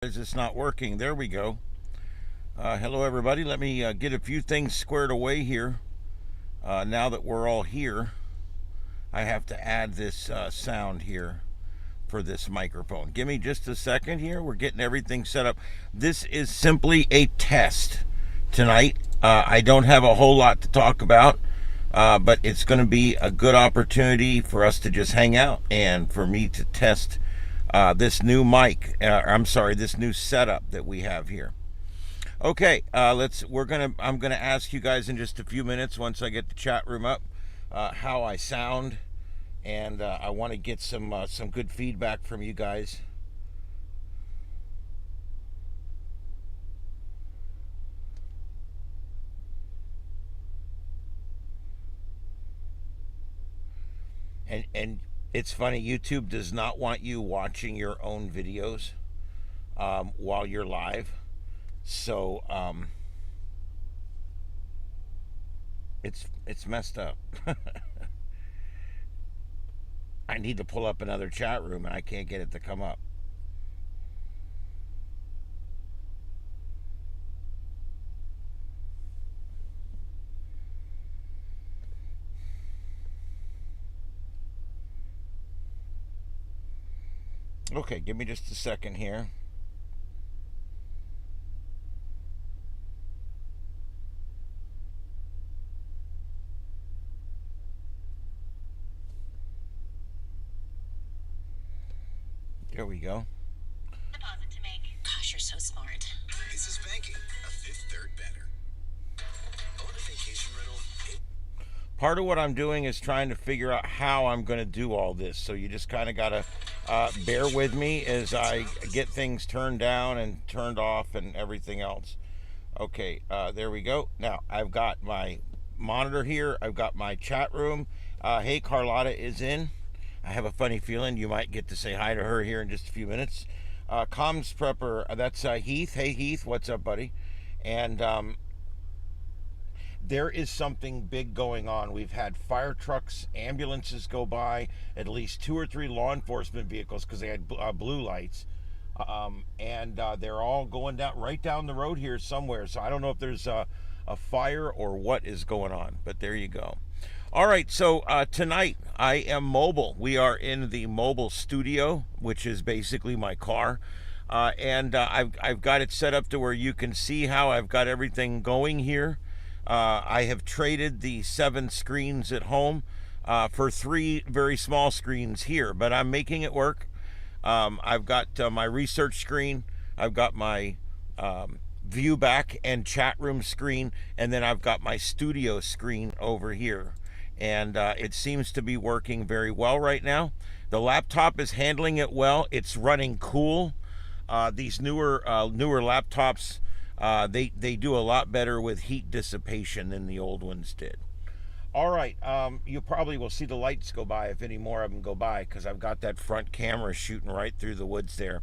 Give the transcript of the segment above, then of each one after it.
Is it's not working? There we go. Hello everybody. Let me get a few things squared away here. Now that we're all here, I have to add this sound here for this microphone. Give me just a second here. We're getting everything set up. This is simply a test tonight. I don't have a whole lot to talk about, but it's going to be a good opportunity for us to just hang out and for me to test this new mic. This new setup that we have here. Okay, I'm gonna ask you guys in just a few minutes, once I get the chat room up, how I sound, and I want to get some good feedback from you guys. And it's funny, YouTube does not want you watching your own videos while you're live. So it's messed up. I need to pull up another chat room and I can't get it to come up. Okay, give me just a second here. There we go. Deposit to make. Gosh, you're so smart. This is banking. A fifth third better. Own a vacation rental. Part of what I'm doing is trying to figure out how I'm going to do all this. So you just kind of got to bear with me as I get things turned down and turned off and everything else. Okay, there we go. Now, I've got my monitor here. I've got my chat room. Hey, Carlotta is in. I have a funny feeling you might get to say hi to her here in just a few minutes. Comms Prepper, that's Heath. Hey, Heath, what's up, buddy? And there is something big going on. We've had fire trucks, ambulances go by, at least 2 or 3 law enforcement vehicles because they had blue lights. And they're all going right down the road here somewhere. So I don't know if there's a fire or what is going on, but there you go. All right, so tonight I am mobile. We are in the mobile studio, which is basically my car. And I've got it set up to where you can see how I've got everything going here. I have traded the 7 screens at home for 3 very small screens here, but I'm making it work. I've got my research screen, I've got my view back and chat room screen, and then I've got my studio screen over here. And it seems to be working very well right now. The laptop is handling it well. It's running cool. These newer laptops, they do a lot better with heat dissipation than the old ones did. All right, you probably will see the lights go by if any more of them go by, because I've got that front camera shooting right through the woods there.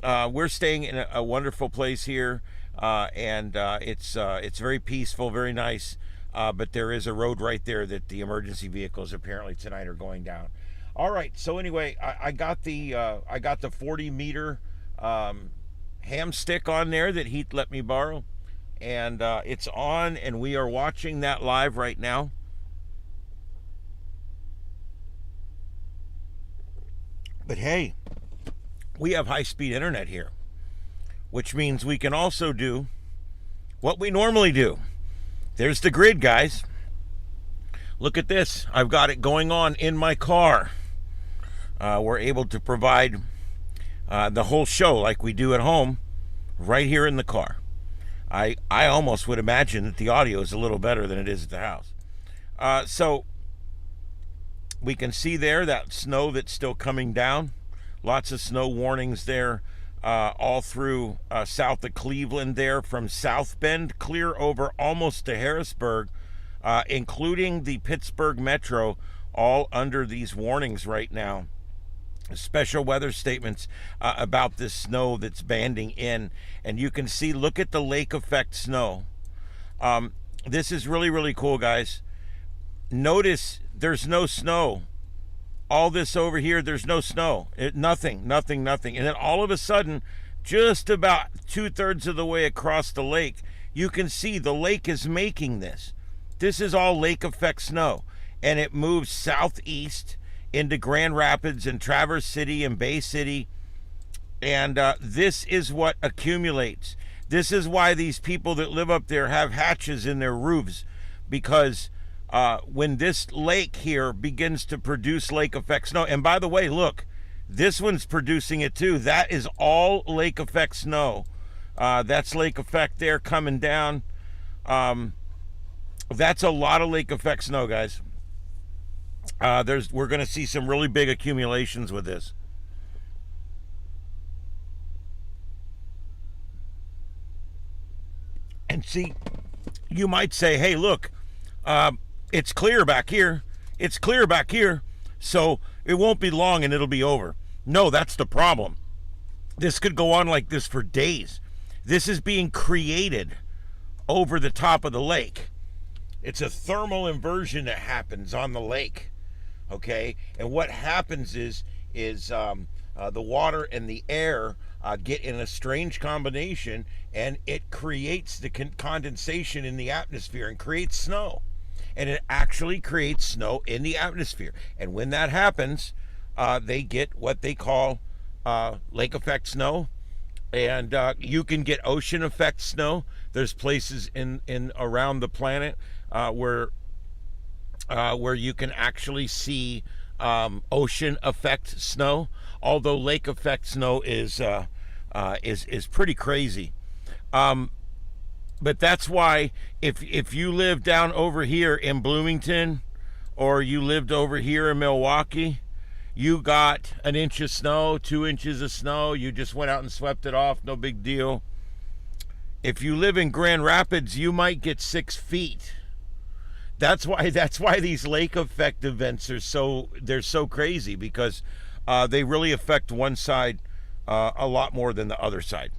We're staying in a wonderful place here, and it's very peaceful, very nice. But there is a road right there that the emergency vehicles apparently tonight are going down. All right, so anyway, I got the 40-meter ham stick on there that Heath let me borrow, and it's on, and we are watching that live right now. But hey, we have high-speed internet here, which means we can also do what we normally do. There's the grid, guys. Look at this. I've got it going on in my car. We're able to provide the whole show like we do at home right here in the car. I almost would imagine that the audio is a little better than it is at the house. So we can see there that snow that's still coming down. Lots of snow warnings there. All through south of Cleveland there, from South Bend clear over almost to Harrisburg, including the Pittsburgh Metro, all under these warnings right now. Special weather statements about this snow that's banding in. And you can see, look at the lake effect snow. This is really, really cool, guys. Notice there's no snow. All this over here, there's no snow. Nothing. And then all of a sudden, just about 2/3 of the way across the lake, you can see the lake is making this. This is all lake effect snow, and it moves southeast into Grand Rapids and Traverse City and Bay City, and this is what accumulates. This is why these people that live up there have hatches in their roofs, because when this lake here begins to produce lake effect snow, and by the way, look, this one's producing it too. That is all lake effect snow. That's lake effect there coming down. That's a lot of lake effect snow, guys. We're going to see some really big accumulations with this. And see, you might say, hey, look, it's clear back here. It's clear back here. So it won't be long and it'll be over. No, that's the problem. This could go on like this for days. This is being created over the top of the lake. It's a thermal inversion that happens on the lake. Okay? And what happens is the water and the air get in a strange combination, and it creates the condensation in the atmosphere and creates snow. And it actually creates snow in the atmosphere. And when that happens, they get what they call lake effect snow. And you can get ocean effect snow. There's places in around the planet where you can actually see ocean effect snow. Although lake effect snow is pretty crazy. But that's why if you live down over here in Bloomington, or you lived over here in Milwaukee, you got an inch of snow, 2 inches of snow, you just went out and swept it off, no big deal. If you live in Grand Rapids, you might get 6 feet. That's why these lake effect events are so crazy, because they really affect one side a lot more than the other side.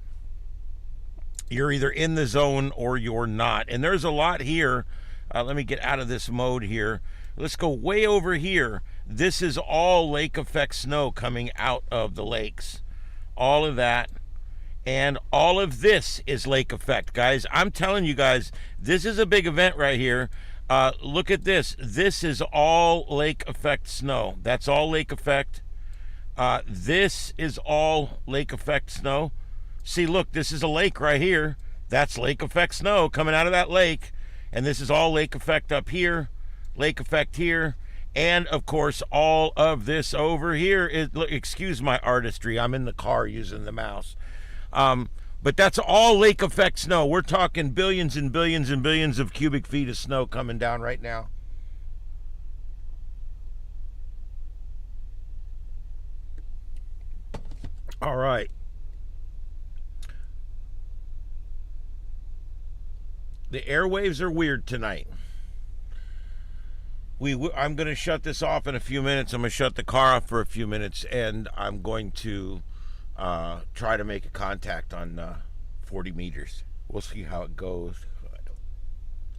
You're either in the zone or you're not. And there's a lot here. Let me get out of this mode here. Let's go way over here. This is all lake effect snow coming out of the lakes. All of that. And all of this is lake effect, guys. I'm telling you guys, this is a big event right here. Look at this. This is all lake effect snow. That's all lake effect. This is all lake effect snow. See, look, this is a lake right here. That's lake effect snow coming out of that lake. And this is all lake effect up here, lake effect here. And, of course, all of this over here is, excuse my artistry, I'm in the car using the mouse. But that's all lake effect snow. We're talking billions and billions and billions of cubic feet of snow coming down right now. All right. The airwaves are weird tonight. I'm going to shut this off in a few minutes. I'm going to shut the car off for a few minutes, and I'm going to try to make a contact on 40 meters. We'll see how it goes.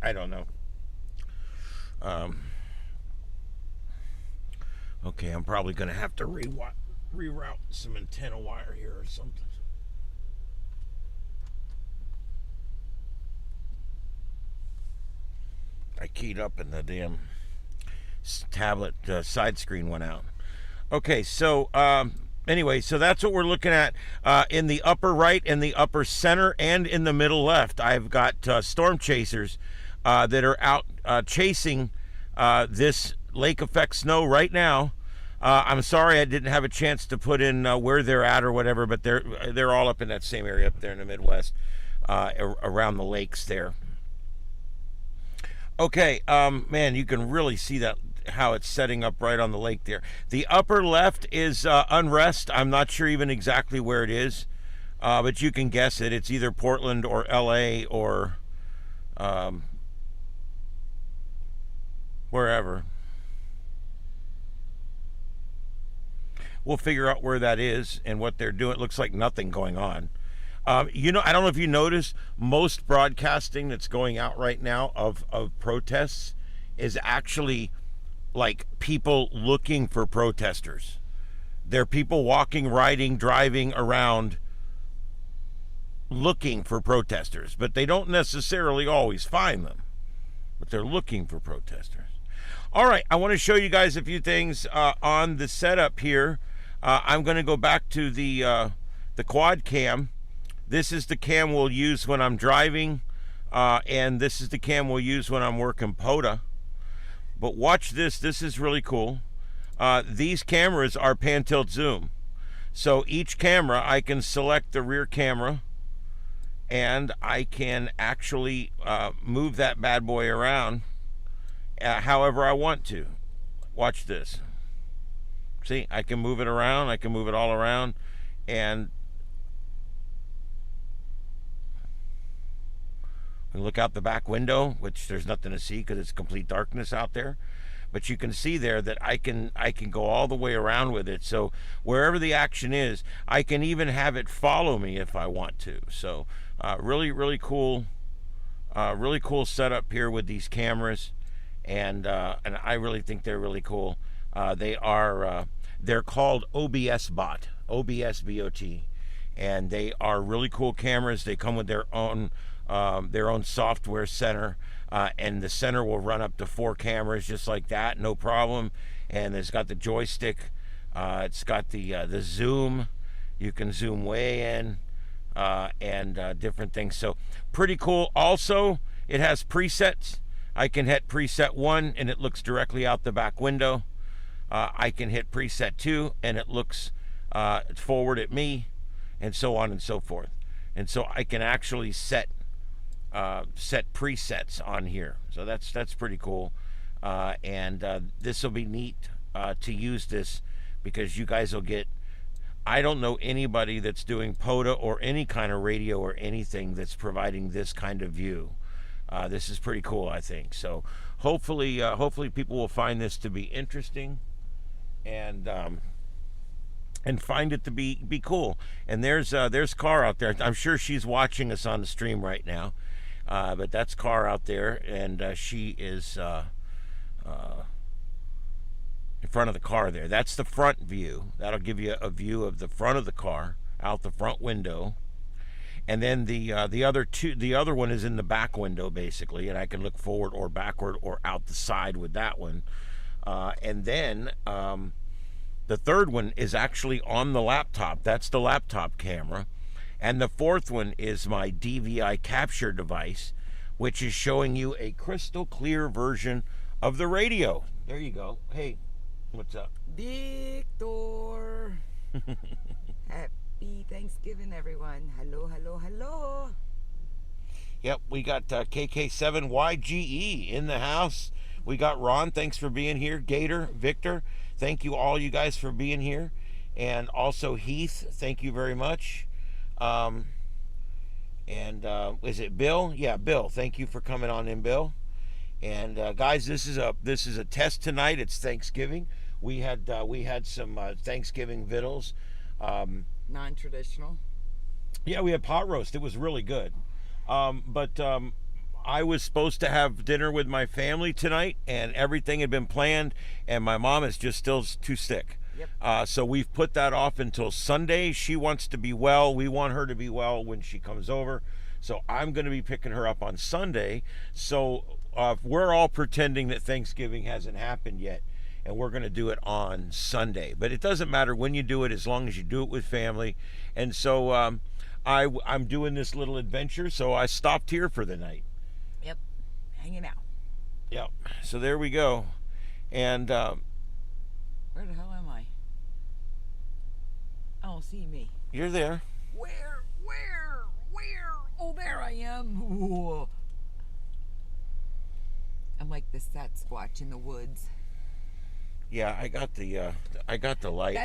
I don't know. Okay, I'm probably going to have to reroute some antenna wire here or something. I keyed up and the damn tablet side screen went out. Okay, so anyway, so that's what we're looking at in the upper right, in the upper center, and in the middle left. I've got storm chasers that are out chasing this lake effect snow right now. I'm sorry I didn't have a chance to put in where they're at or whatever, but they're all up in that same area up there in the Midwest, around the lakes there. Okay, man, you can really see that, how it's setting up right on the lake there. The upper left is unrest. I'm not sure even exactly where it is, but you can guess it. It's either Portland or LA or wherever. We'll figure out where that is and what they're doing. It looks like nothing going on. You know, I don't know if you noticed, most broadcasting that's going out right now of protests is actually like people looking for protesters. They're people walking, riding, driving around looking for protesters, but they don't necessarily always find them. But they're looking for protesters. All right, I want to show you guys a few things on the setup here. I'm going to go back to the quad cam. This is the cam we'll use when I'm driving, and this is the cam we'll use when I'm working POTA. But watch this. This is really cool. These cameras are pan tilt zoom. So each camera, I can select the rear camera, and I can actually move that bad boy around however I want to. Watch this. See, I can move it around. I can move it all around. And look out the back window, which there's nothing to see because it's complete darkness out there. But you can see there that I can go all the way around with it. So wherever the action is, I can even have it follow me if I want to. So really cool setup here with these cameras, and I really think they're really cool. They're called OBS bot, and they are really cool cameras. They come with their own software center, and the center will run up to 4 cameras just like that, no problem. And it's got the joystick, it's got the zoom. You can zoom way in, and different things. So pretty cool. Also, it has presets. I can hit preset 1 and it looks directly out the back window. I can hit preset 2 and it looks forward at me, and so on and so forth. And so I can actually set presets on here. So that's pretty cool. And this will be neat to use this, because you guys will get, I don't know anybody that's doing POTA or any kind of radio or anything that's providing this kind of view. This is pretty cool, I think. So hopefully people will find this to be interesting, and find it to be cool. And there's Car out there. I'm sure she's watching us on the stream right now. But that's Car out there, and she is in front of the car there. That's the front view. That'll give you a view of the front of the car out the front window. And then the other one is in the back window basically, and I can look forward or backward or out the side with that one. And then the third one is actually on the laptop. That's the laptop camera. And the fourth one is my DVI capture device, which is showing you a crystal clear version of the radio. There you go. Hey, what's up? Victor. Happy Thanksgiving, everyone. Hello, hello, hello. Yep, we got KK7YGE in the house. We got Ron, thanks for being here. Gator, Victor, thank you all you guys for being here. And also Heath, thank you very much. Is it Bill? Yeah, Bill, thank you for coming on in, Bill. And guys, this is a test tonight. It's Thanksgiving. We had some Thanksgiving victuals. Non-traditional. Yeah, we had pot roast. It was really good. But I was supposed to have dinner with my family tonight, and everything had been planned, and my mom is just still too sick. Yep. So we've put that off until Sunday. She wants to be well. We want her to be well when she comes over. So I'm going to be picking her up on Sunday. So we're all pretending that Thanksgiving hasn't happened yet, and we're going to do it on Sunday. But it doesn't matter when you do it, as long as you do it with family. And so I'm doing this little adventure, so I stopped here for the night. Yep. Hanging out. Yep. So there we go. And where the hell am I? I don't see me. you're there. Where? Oh, there I am. Ooh. I'm like the Sasquatch in the woods. Yeah, I got the light.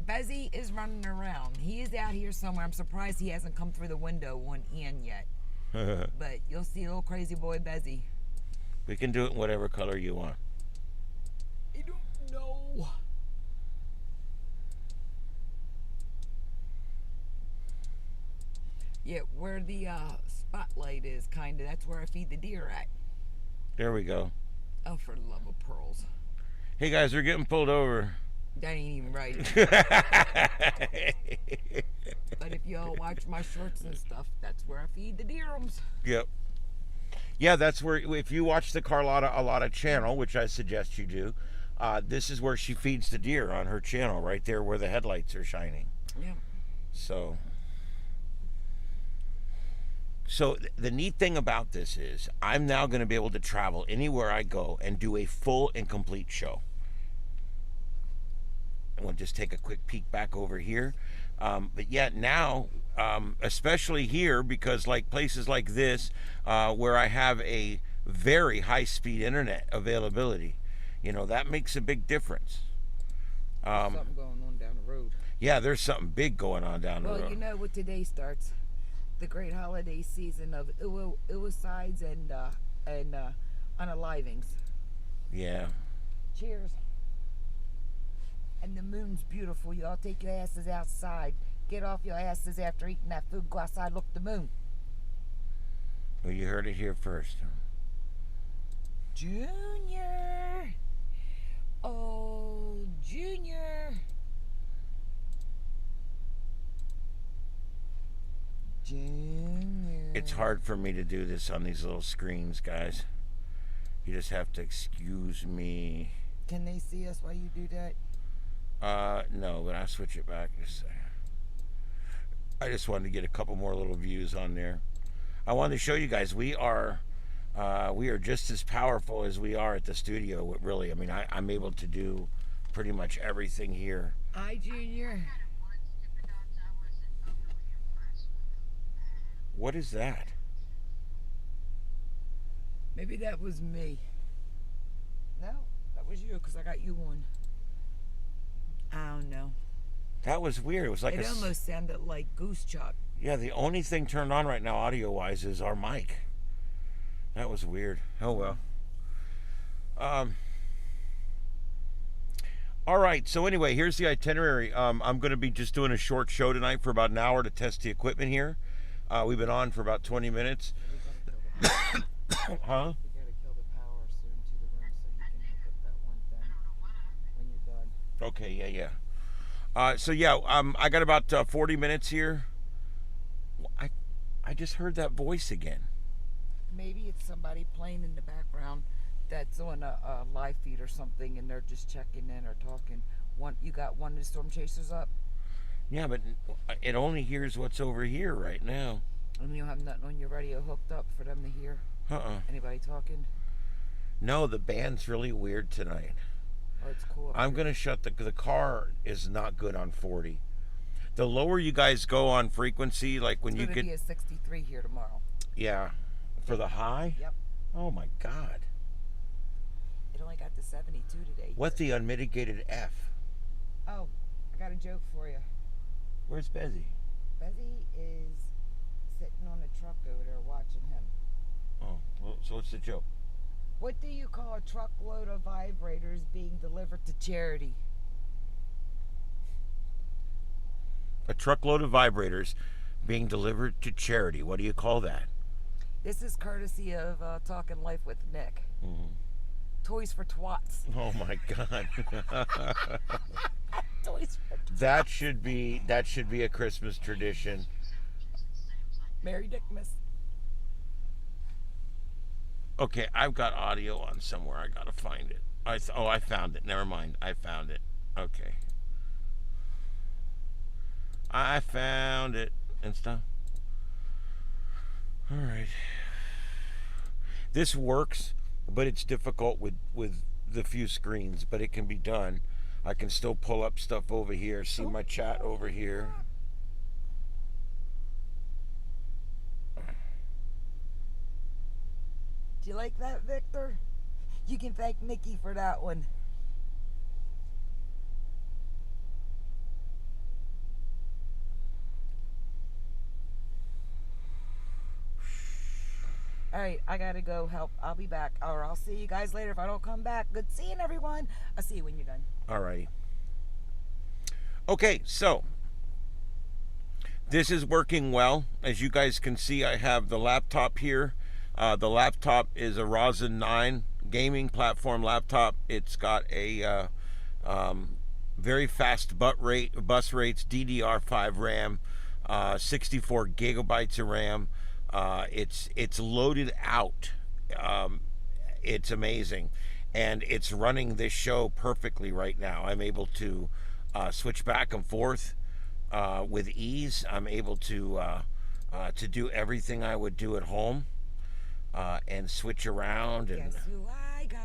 Bezzy is running around. He is out here somewhere. I'm surprised he hasn't come through the window on in yet. But you'll see a little crazy boy Bezzy. We can do it in whatever color you want. I don't know. Yeah, where the spotlight is, kind of. That's where I feed the deer at. There we go. Oh, for the love of pearls. Hey guys, we're getting pulled over. That ain't even right. But if y'all watch my shorts and stuff, that's where I feed the deerums. Yep. Yeah, that's where, if you watch the Carlotta Alata channel, which I suggest you do, this is where she feeds the deer on her channel, right there where the headlights are shining. Yeah. So the neat thing about this is I'm now going to be able to travel anywhere I go and do a full and complete show. And we'll just take a quick peek back over here. But yet now, especially here, because like places like this, where I have a very high-speed internet availability, you know, that makes a big difference. Something going on down the road. Yeah, there's something big going on down the road. Well, you know what today starts? The great holiday season of suicides and unalivings. Yeah. Cheers. And the moon's beautiful. Y'all take your asses outside. Get off your asses after eating that food. Go outside, look at the moon. Well, you heard it here first. Junior. Oh, Junior. Junior. It's hard for me to do this on these little screens, guys. You just have to excuse me. Can they see us while you do that? No, but I'll switch it back just a second. I just wanted to get a couple more little views on there. I wanted to show you guys we are just as powerful as we are at the studio. Really, I mean, I'm able to do pretty much everything here. Hi, Junior. What is that? Maybe that was me. No, that was you, because I got you one. I don't know. That was weird. It was like it almost sounded like goose chuck. Yeah, the only thing turned on right now audio-wise is our mic. That was weird. Oh, well. All right, so anyway, here's the iterary. I'm going to be just doing a short show tonight for about an hour to test the equipment here. We've been on for about 20 minutes. Huh? We gotta kill the power soon to the room so you can hook up that one thing when you're done. Okay, yeah. So yeah, I got about 40 minutes here. I just heard that voice again. Maybe it's somebody playing in the background that's on a live feed or something, and they're just checking in or talking. You got one of the storm chasers up? Yeah, but it only hears what's over here right now. And you don't have nothing on your radio hooked up for them to hear? Anybody talking? No, the band's really weird tonight. Oh, it's cool. I'm going to shut the car is not good on 40. The lower you guys go on frequency, like when it's gonna be a 63 here tomorrow. Yeah. For the high? Yep. Oh my God. It only got to 72 today. What the unmitigated F? Oh, I got a joke for you. Where's Bezzy? Bezzy is sitting on a truck over there watching him. Oh, well, so what's the joke? What do you call a truckload of vibrators being delivered to charity? A truckload of vibrators being delivered to charity. What do you call that? This is courtesy of Talking Life with Nick. Mm-hmm. Toys for Twats. Oh my God. Toys for Twats. That should be a Christmas tradition. Merry Dickmas. Okay, I've got audio on somewhere. I gotta find it. I found it. Never mind. I found it. Okay. I found it and stuff. All right. This works, but it's difficult with the few screens, but it can be done. I can still pull up stuff over here, see my chat over here. Do you like that, Victor? You can thank Nikki for that one. All right, I gotta go help. I'll be back, or I'll see you guys later if I don't come back. Good seeing everyone. I'll see you when you're done. All right. Okay, so this is working well. As you guys can see, I have the laptop here. The laptop is a Ryzen 9 gaming platform laptop. It's got a very fast bus rates, DDR5 RAM, 64 gigabytes of RAM. It's loaded out. It's amazing, and it's running this show perfectly right now. I'm able to switch back and forth with ease. I'm able to do everything I would do at home, and switch around. And Guess who I got?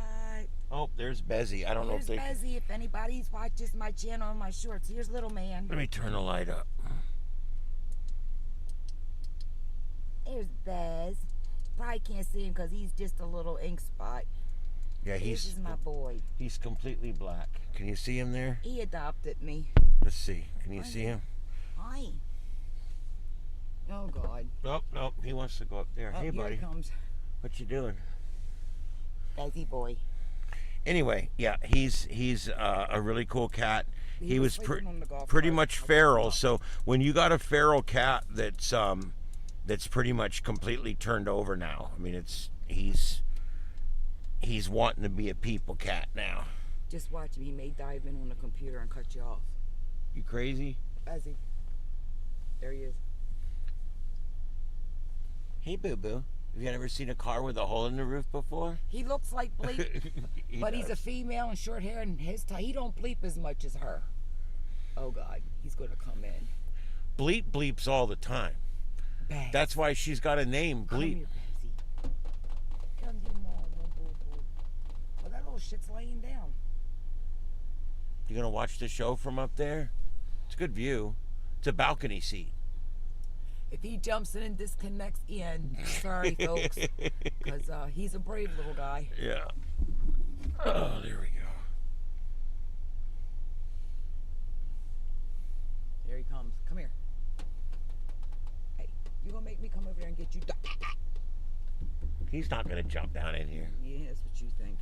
oh, there's Bezzy. I don't know if Here's they. Bezzy. If anybody's watches my channel and my shorts, here's little man. Let me turn the light up. Here's Bez. Probably can't see him because he's just a little ink spot. Yeah, This is my boy. he's completely black. Can you see him there? He adopted me. Let's see. Can you see him? Hi. Oh God. Nope, nope. He wants to go up there. Oh, Hey, here buddy. he comes. What you doing? Bezzy boy. Anyway, yeah, he's a really cool cat. He was sleeping on the golf pretty cart. much feral. So when you got a feral cat that's pretty much completely turned over now. I mean, he's wanting to be a people cat now. Just watch him. He may dive in on the computer and cut you off. You crazy? Bezzy. There he is. Hey, boo boo. Have you ever seen a car with a hole in the roof before? He looks like Bleep, but he's a female and short hair, and he don't bleep as much as her. Oh God, he's gonna come in. Bleep bleeps all the time. Bang. That's why she's got a name, Come Bleep. here, Bezzy. Come to mom, boo boo. Well, that little shit's laying down. You gonna watch the show from up there? It's a good view. It's a balcony seat. If he jumps in and disconnects, Ian, sorry folks, because he's a brave little guy. Yeah. Oh, there we go. There he comes. Come here. Hey, you gonna make me come over there and get you? He's not gonna jump down in here. Yeah, that's what you think.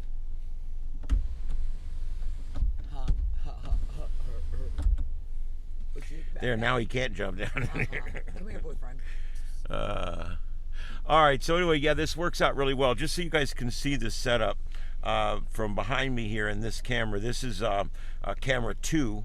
Ha, ha, ha, ha, ha. What you think? There, now he can't jump down in here. Come here, boyfriend. All right, so anyway, yeah, this works out really well. Just so you guys can see the setup from behind me here in this camera. This is camera 2.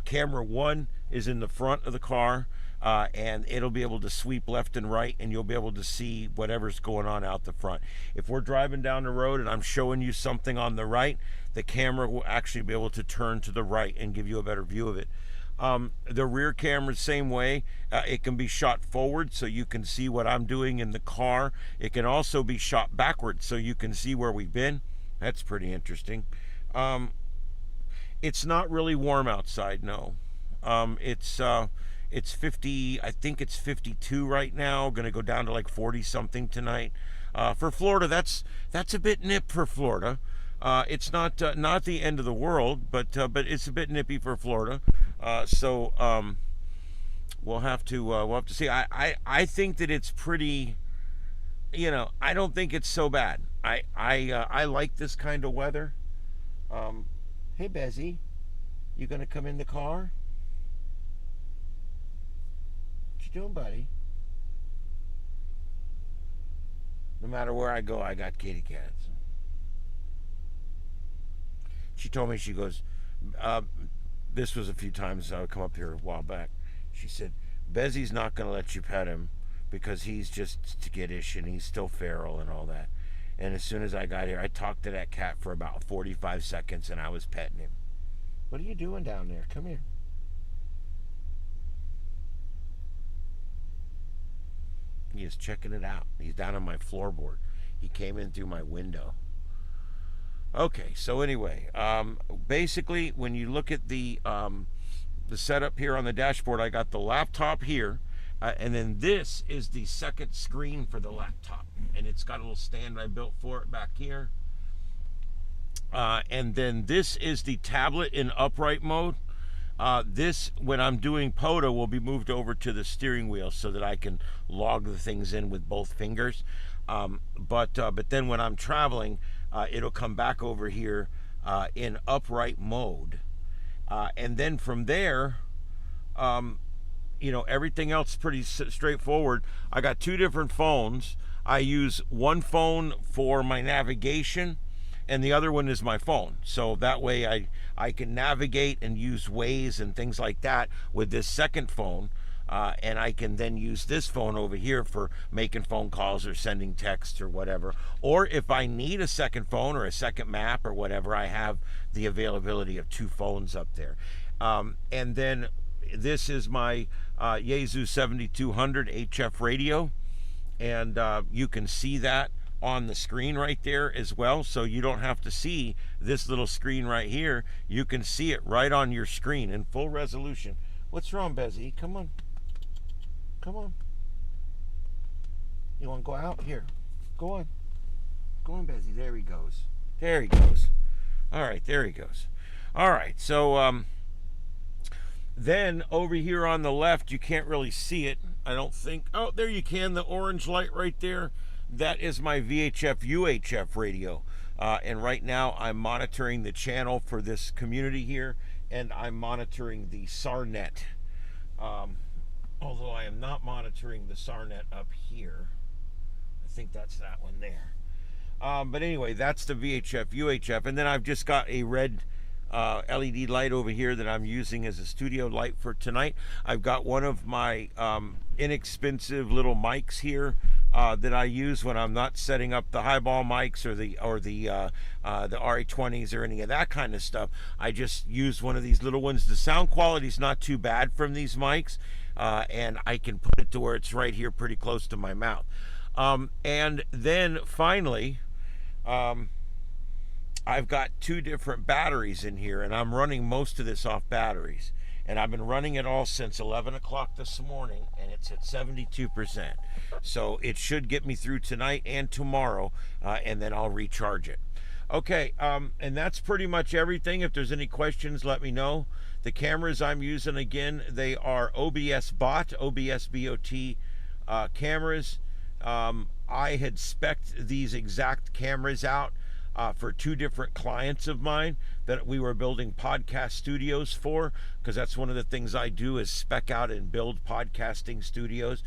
Camera 1 is in the front of the car, and it'll be able to sweep left and right, and you'll be able to see whatever's going on out the front. If we're driving down the road and I'm showing you something on the right, the camera will actually be able to turn to the right and give you a better view of it. The rear camera, same way. It can be shot forward so you can see what I'm doing in the car. It can also be shot backwards so you can see where we've been. That's pretty interesting. It's not really warm outside, no. It's 50, I think it's 52 right now. Gonna go down to like 40 something tonight. For Florida, that's a bit nip for Florida. It's not the end of the world, but it's a bit nippy for Florida. So we'll have to see. I think that it's pretty. You know, I don't think it's so bad. I like this kind of weather. Hey, Bezzy, you gonna come in the car? What you doing, buddy? No matter where I go, I got kitty cats. She told me, she goes, this was a few times I would come up here a while back. She said, Bezzy's not going to let you pet him because he's just skittish and he's still feral and all that. And as soon as I got here, I talked to that cat for about 45 seconds and I was petting him. What are you doing down there? Come here. He is checking it out. He's down on my floorboard. He came in through my window. Okay, so anyway, basically, when you look at the setup here on the dashboard, I got the laptop here, and then this is the second screen for the laptop, and it's got a little stand I built for it back here. And then this is the tablet in upright mode. This, when I'm doing POTA, will be moved over to the steering wheel so that I can log the things in with both fingers. But then when I'm traveling, it'll come back over here in upright mode. And then from there, you know, everything else is pretty straightforward. I got 2 different phones. I use one phone for my navigation, and the other one is my phone. So that way I can navigate and use Waze and things like that with this second phone. and I can then use this phone over here for making phone calls or sending texts or whatever. Or if I need a second phone or a second map or whatever, I have the availability of 2 phones up there. And then this is my Yaesu 7200 HF radio, and you can see that on the screen right there as well. So you don't have to see this little screen right here. You can see it right on your screen in full resolution. What's wrong, Bezzy? Come on. Come on. You want to go out? Here. Go on. Go on, Bezzy. There he goes. There he goes. All right, there he goes. All right, so then over here on the left, you can't really see it, I don't think. Oh, there you can, the orange light right there. That is my VHF UHF radio. And right now I'm monitoring the channel for this community here, and I'm monitoring the SARnet. Although I am not monitoring the SARnet up here. I think that's that one there. But anyway, that's the VHF UHF. And then I've just got a red LED light over here that I'm using as a studio light for tonight. I've got one of my inexpensive little mics here that I use when I'm not setting up the highball mics or the RA20s or any of that kind of stuff. I just use one of these little ones. The sound quality is not too bad from these mics, and I can put it to where it's right here pretty close to my mouth. And then finally, I've got 2 different batteries in here, and I'm running most of this off batteries. And I've been running it all since 11 o'clock this morning, and it's at 72%. So it should get me through tonight and tomorrow, and then I'll recharge it. Okay, and that's pretty much everything. If there's any questions, let me know. The cameras I'm using, again, they are OBS bot cameras. I had spec'd these exact cameras out for 2 different clients of mine that we were building podcast studios for, because that's one of the things I do is spec out and build podcasting studios.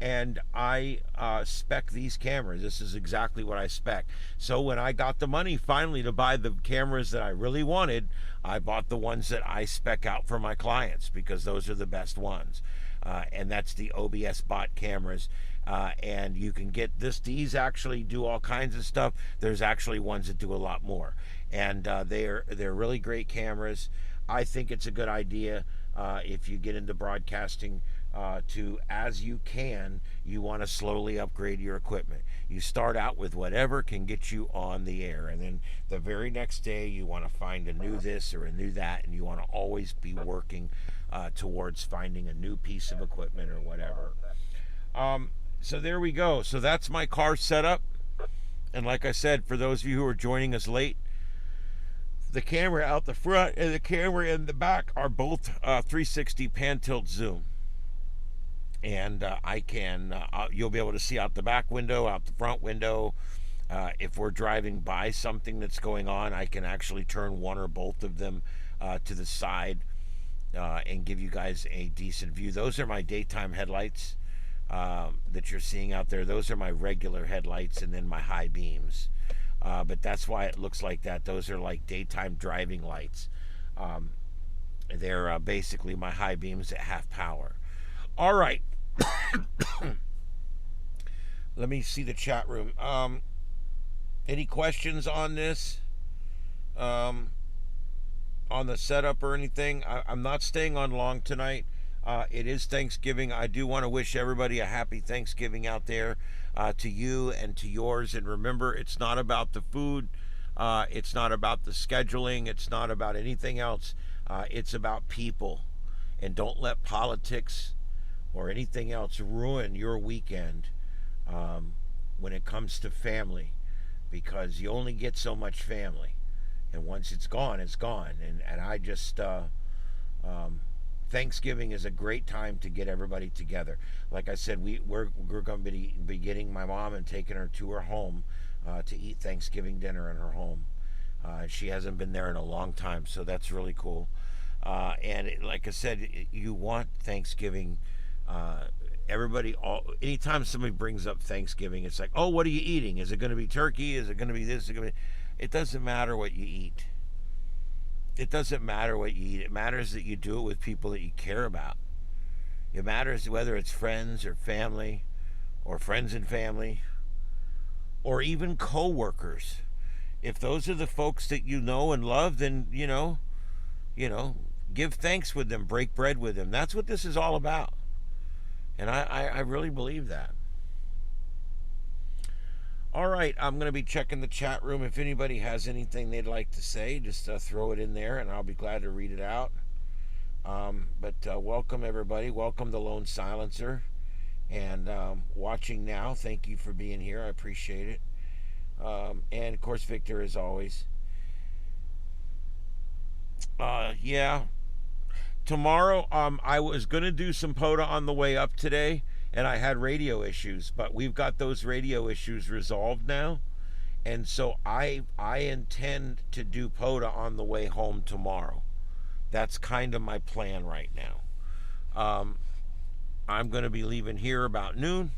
And I spec these cameras. This is exactly what I spec. So when I got the money finally to buy the cameras that I really wanted, I bought the ones that I spec out for my clients, because those are the best ones. And that's the OBS bot cameras. And you can get these actually do all kinds of stuff. There's actually ones that do a lot more, and they're really great cameras. I think it's a good idea if you get into broadcasting to, as you can, you want to slowly upgrade your equipment. You start out with whatever can get you on the air, and then the very next day you want to find a new this or a new that, and you want to always be working towards finding a new piece of equipment or whatever. So there we go. So that's my car setup. And like I said, for those of you who are joining us late, the camera out the front and the camera in the back are both 360 pan tilt zoom. And I can, you'll be able to see out the back window, out the front window. If we're driving by something that's going on, I can actually turn one or both of them to the side and give you guys a decent view. Those are my daytime headlights that you're seeing out there. Those are my regular headlights, and then my high beams. But that's why it looks like that. Those are like daytime driving lights. They're basically my high beams at half power. All right. Let me see the chat room. Any questions on this? On the setup or anything? I'm not staying on long tonight. It is Thanksgiving. I do want to wish everybody a happy Thanksgiving out there, to you and to yours. And remember, it's not about the food. It's not about the scheduling. It's not about anything else. It's about people. And don't let politics or anything else ruin your weekend when it comes to family, because you only get so much family. And once it's gone, it's gone. And I just... Thanksgiving is a great time to get everybody together. Like I said, we're going to be getting my mom and taking her to her home to eat Thanksgiving dinner in her home. She hasn't been there in a long time, so that's really cool. Like I said, you want Thanksgiving. Anytime somebody brings up Thanksgiving, it's like, oh, what are you eating? Is it going to be turkey? Is it going to be this? It doesn't matter what you eat. It doesn't matter what you eat. It matters that you do it with people that you care about. It matters whether it's friends or family, or friends and family, or even co-workers. If those are the folks that you know and love, then give thanks with them, break bread with them. That's what this is all about. And I really believe that. All right, I'm going to be checking the chat room. If anybody has anything they'd like to say, just throw it in there and I'll be glad to read it out. But welcome, everybody. Welcome, the Lone Silencer. And watching now, thank you for being here. I appreciate it. And, of course, Victor, as always. Yeah. Tomorrow, I was going to do some POTA on the way up today, and I had radio issues, but we've got those radio issues resolved now. And so I intend to do POTA on the way home tomorrow. That's kind of my plan right now. I'm going to be leaving here about noon.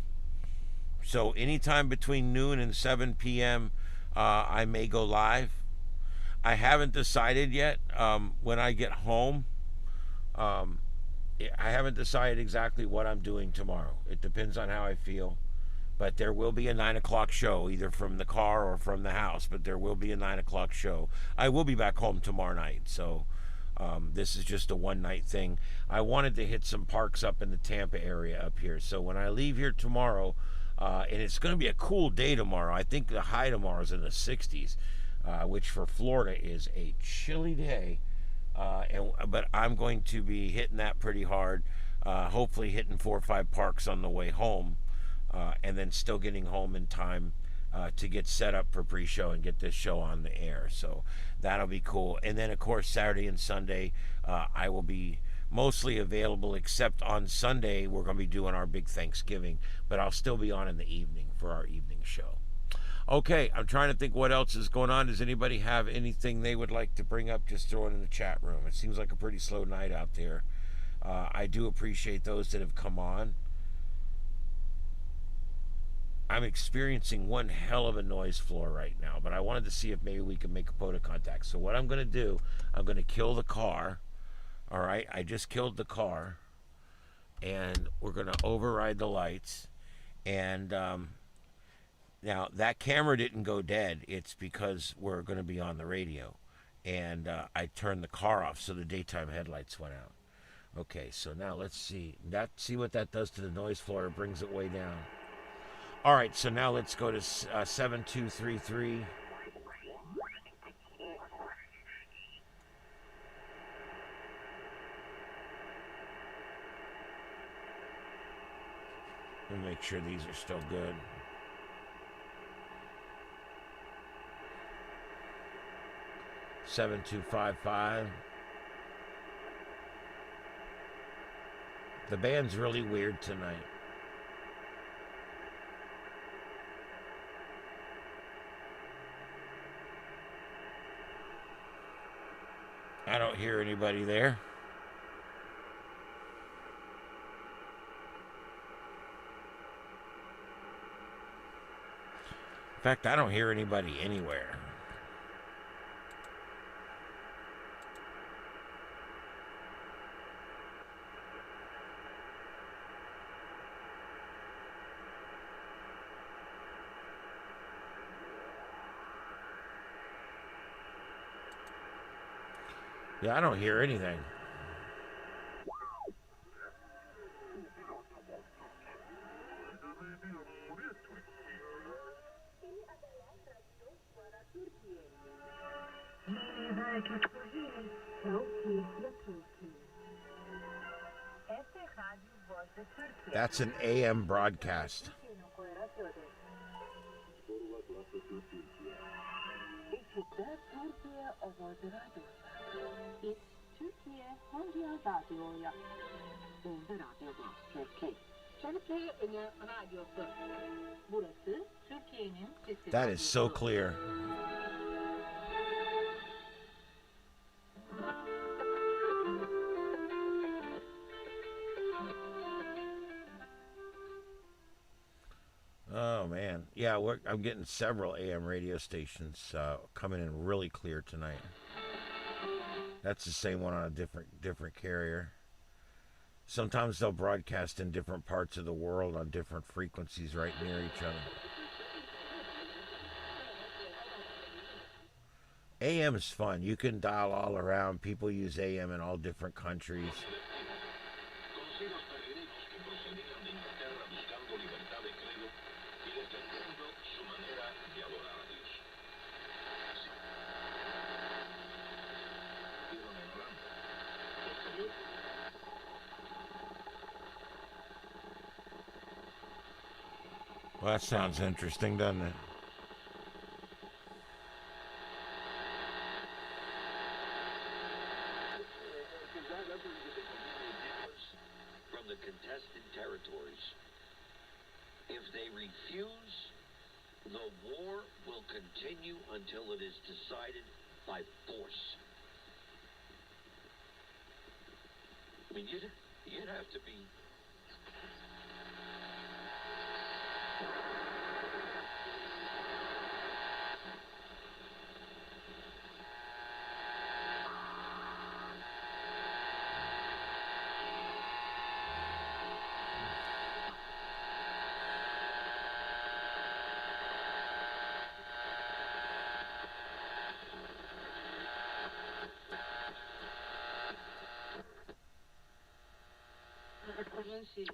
So anytime between noon and 7 p.m., I may go live. I haven't decided yet when I get home. I haven't decided exactly what I'm doing tomorrow. It depends on how I feel. But there will be a 9 o'clock show, either from the car or from the house. But there will be a 9 o'clock show. I will be back home tomorrow night. So this is just a one-night thing. I wanted to hit some parks up in the Tampa area up here. So when I leave here tomorrow, and it's going to be a cool day tomorrow. I think the high tomorrow is in the 60s, which for Florida is a chilly day. But I'm going to be hitting that pretty hard. Hopefully hitting 4 or 5 parks on the way home, and then still getting home in time to get set up for pre-show and get this show on the air. So that'll be cool. And then, of course, Saturday and Sunday, I will be mostly available, except on Sunday we're going to be doing our big Thanksgiving, but I'll still be on in the evening for our evening show. Okay, I'm trying to think what else is going on. Does anybody have anything they would like to bring up? Just throw it in the chat room. It seems like a pretty slow night out there. I do appreciate those that have come on. I'm experiencing one hell of a noise floor right now, but I wanted to see if maybe we could make a POTA contact. So what I'm going to do, I'm going to kill the car. All right, I just killed the car, and we're going to override the lights. And now that camera didn't go dead. It's because we're going to be on the radio, and I turned the car off so the daytime headlights went out. Okay, so now let's see what that does to the noise floor. It brings it way down. All right, so now let's go to 7233. Let me make sure these are still good. Seven two five five. The band's really weird tonight. I don't hear anybody there. In fact, I don't hear anybody anywhere. Yeah, I don't hear anything. That's an AM broadcast. That is so clear. Oh man, yeah, I'm getting several AM radio stations coming in really clear tonight. That's the same one on a different carrier. Sometimes they'll broadcast in different parts of the world on different frequencies right near each other. AM is fun. You can dial all around. People use AM in all different countries. Well, that sounds interesting, doesn't it? From the contested territories. If they refuse, the war will continue until it is decided by force. I mean, you'd have to be.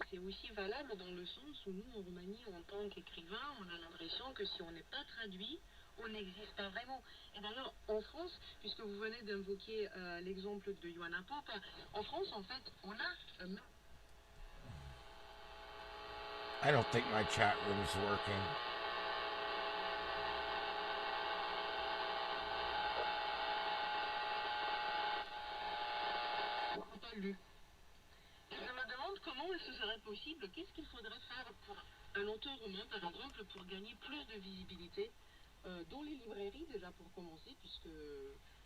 C'est aussi valable dans le sens où nous, en Roumanie, en tant qu'écrivain, on a l'impression que si on n'est pas traduit, on n'existe pas vraiment. Et d'ailleurs, en France, puisque vous venez d'invoquer l'exemple de Ioana Pope, en France, en fait, on a... I don't think my chat room's working. Comment ce serait possible? Qu'est-ce qu'il faudrait faire pour un auteur roumain, par exemple, pour gagner plus de visibilité dans les librairies, déjà pour commencer, puisque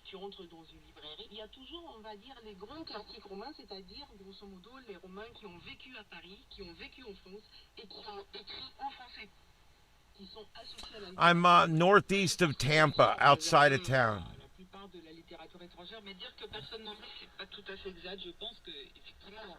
tu entres dans une librairie. Il y a toujours, on va dire, les grands classiques romains, c'est-à-dire, grosso modo, les Romains qui ont vécu à Paris, qui ont vécu en France et qui ont écrit en français, qui sont associés à la littérature. I'm northeast of Tampa, outside of town. La plupart de la littérature étrangère, mais dire que personne n'en fait, c'est pas tout à fait exact. Je pense que, effectivement...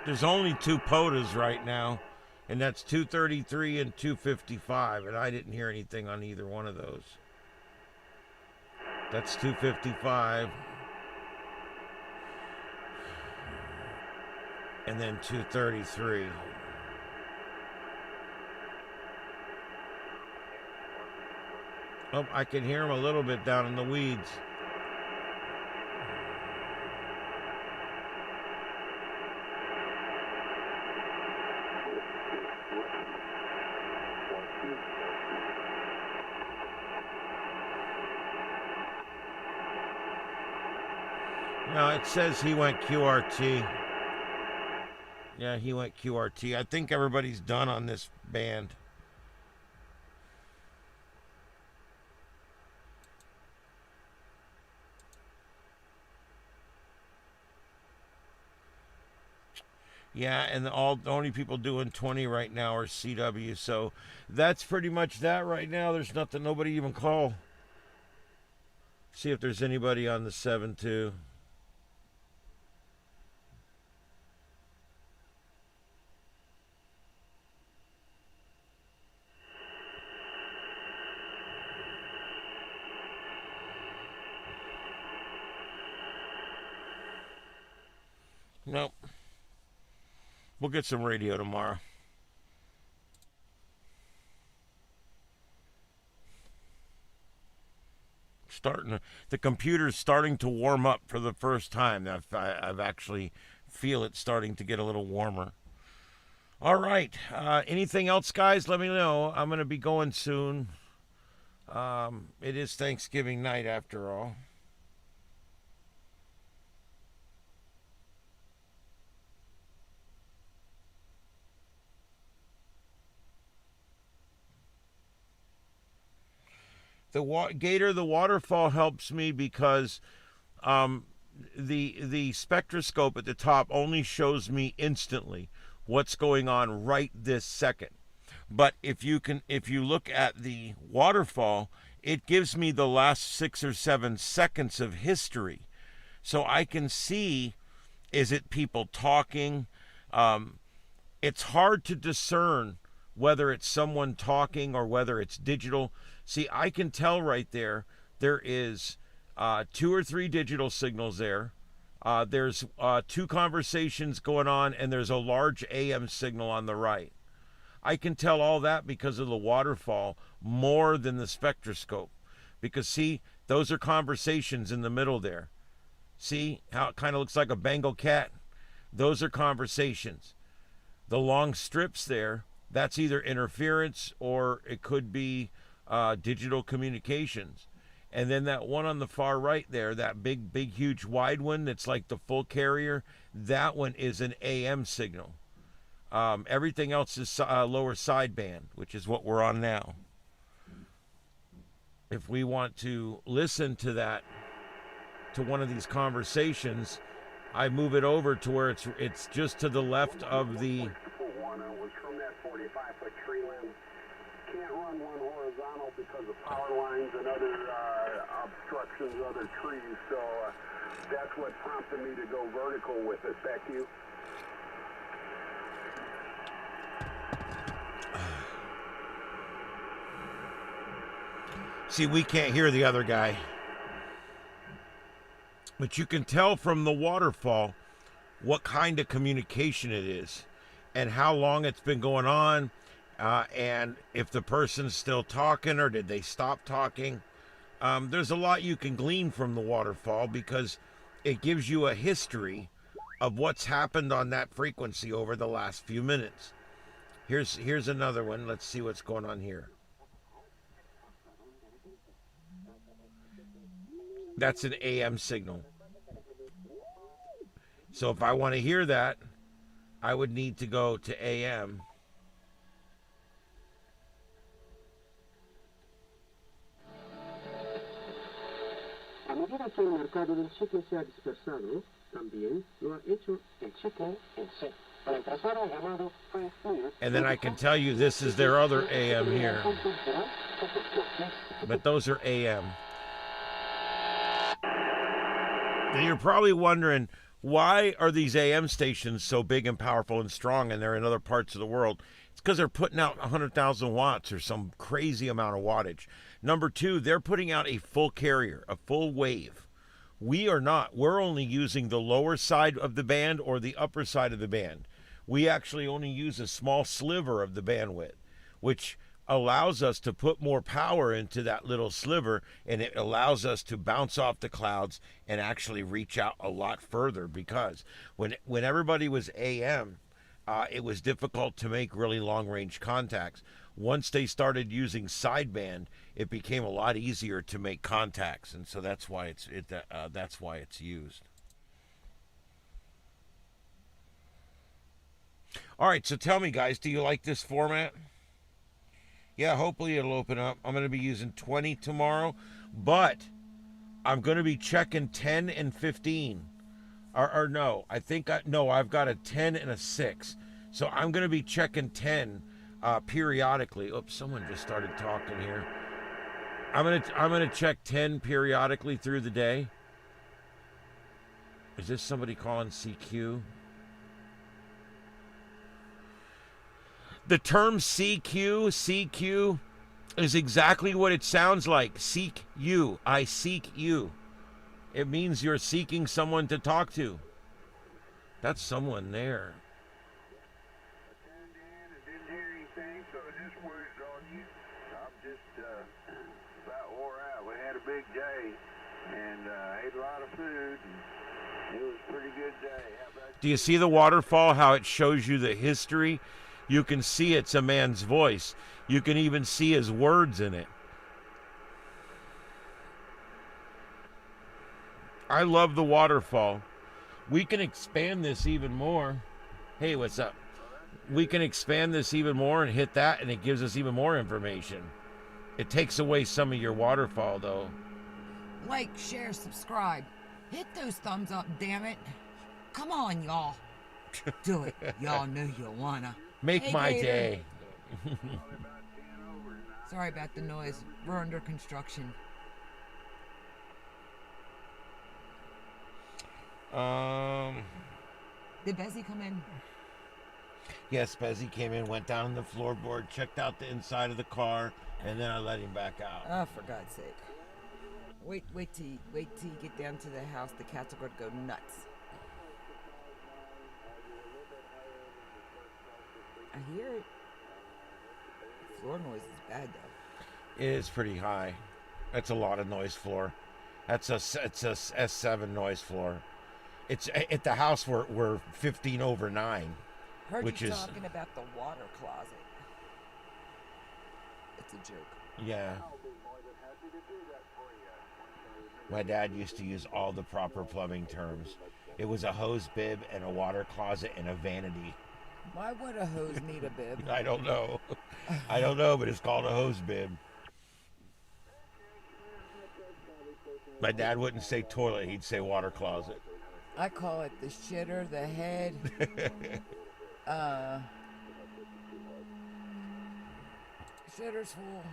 There's only two POTAs right now, and that's 233 and 255, and I didn't hear anything on either one of those. That's 255. And then 233. Oh, I can hear him a little bit down in the weeds. No, it says he went QRT. Yeah, he went QRT. I think everybody's done on this band. Yeah, and the only people doing 20 right now are CW. So that's pretty much that right now. There's nothing, nobody even call. See if there's anybody on the 7-2. Nope. We'll get some radio tomorrow. The computer's starting to warm up for the first time. I've actually feel it starting to get a little warmer. All right. Anything else, guys? Let me know. I'm going to be going soon. It is Thanksgiving night after all. Gator, the waterfall helps me because the spectroscope at the top only shows me instantly what's going on right this second. But if you look at the waterfall, it gives me the last 6 or 7 seconds of history. So I can see, is it people talking? It's hard to discern whether it's someone talking or whether it's digital. See, I can tell right there, there is 2 or 3 digital signals there. There's 2 conversations going on, and there's a large AM signal on the right. I can tell all that because of the waterfall more than the spectroscope. Because, see, those are conversations in the middle there. See how it kind of looks like a Bengal cat? Those are conversations. The long strips there, that's either interference or it could be digital communications. And then that one on the far right there, that big, huge, wide one that's like the full carrier, that one is an AM signal. Everything else is lower sideband, which is what we're on now. If we want to listen to that, to one of these conversations, I move it over to where it's just to the left of the. Was from that 45-foot tree limb. Can't run one horizontal because of power lines and other obstructions, other trees. So that's what prompted me to go vertical with it. Back to you. See, we can't hear the other guy. But you can tell from the waterfall what kind of communication it is and how long it's been going on, and if the person's still talking or did they stop talking. There's a lot you can glean from the waterfall because it gives you a history of what's happened on that frequency over the last few minutes. Here's another one. Let's see what's going on here. That's an AM signal. So if I want to hear that, I would need to go to AM. A medida que el mercado del cheque se ha dispersado, también lo ha hecho el cheque en C. El empresario llamado fue and then I can tell you this is their other AM here. But those are AM. And you're probably wondering, why are these AM stations so big and powerful and strong and they're in other parts of the world? It's because they're putting out 100,000 watts or some crazy amount of wattage. Number 2, they're putting out a full carrier, a full wave. We are not. We're only using the lower side of the band or the upper side of the band. We actually only use a small sliver of the bandwidth, which allows us to put more power into that little sliver, and it allows us to bounce off the clouds and actually reach out a lot further, because when everybody was AM, it was difficult to make really long range contacts. Once they started using sideband, it became a lot easier to make contacts, and so that's why it's used. All right, so tell me, guys, do you like this format? Yeah, hopefully it'll open up. I'm going to be using 20 tomorrow, but I'm going to be checking 10 and 15. Or no, I've got a 10 and a 6. So I'm going to be checking 10 periodically. Oops, someone just started talking here. I'm going to check 10 periodically through the day. Is this somebody calling CQ? The term CQ is exactly what it sounds like. Seek you. I seek you. It means you're seeking someone to talk to. That's someone there. I tuned in and didn't hear anything, so I just waited on you. I'm just about wore out. We had a big day and ate a lot of food, and it was a pretty good day. How about Do you see the waterfall, how it shows you the history? You can see it's a man's voice. You can even see his words in it. I love the waterfall. We can expand this even more. Hey, what's up? We can expand this even more and hit that, and it gives us even more information. It takes away some of your waterfall, though. Like, share, subscribe. Hit those thumbs up, damn it. Come on, y'all. Do it. Y'all know you wanna. Make Hey, my Gator. day. Sorry about the noise. We're under construction. Did Bessie come in? Yes, Bezzy came in, went down on the floorboard, checked out the inside of the car, and then I let him back out. Oh, for God's sake. Wait till you get down to the house. The cats are going to go nuts. I hear it. The floor noise is bad, though. It is pretty high. That's a lot of noise floor. It's a S7 noise floor. It's at the house we're 15 over 9. Heard Which you is- talking about the water closet. It's a joke. Yeah. My dad used to use all the proper plumbing terms. It was a hose bib and a water closet and a vanity. Why would a hose need a bib? I don't know. I don't know, but it's called a hose bib. My dad wouldn't say toilet, he'd say water closet. I call it the shitter, the head. Shitter's full.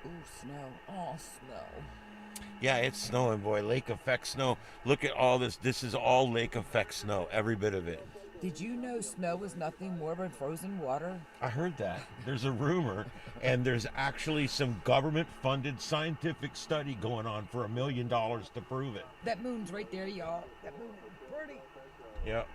Ooh, snow. Oh, snow. Yeah, it's snowing, boy. Lake effect snow. Look at all this. This is all lake effect snow, every bit of it. Did you know snow is nothing more than frozen water? I heard that. There's a rumor, and there's actually some government-funded scientific study going on for $1 million to prove it. That moon's right there, y'all. That moon is pretty. Yep.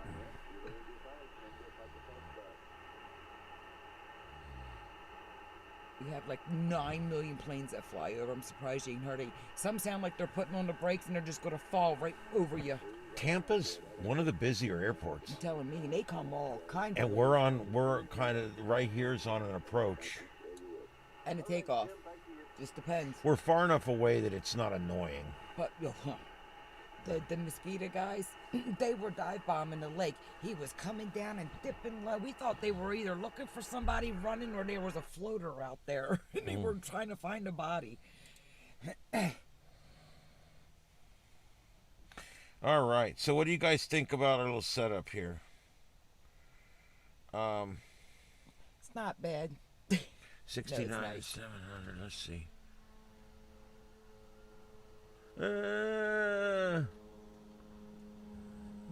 We have like 9 million planes that fly over. I'm surprised you ain't heard it. Some sound like they're putting on the brakes and they're just going to fall right over you. Tampa's one of the busier airports, You telling me they come all kinds and of we're kind of right here's on an approach. and a takeoff. Just depends. We're far enough away that it's not annoying. But the mosquito guys, they were dive bombing the lake. He was coming down and dipping low. We thought they were either looking for somebody running or there was a floater out there and they were trying to find a body. All right. So what do you guys think about our little setup here? It's not bad. 69, nice. 700. Let's see.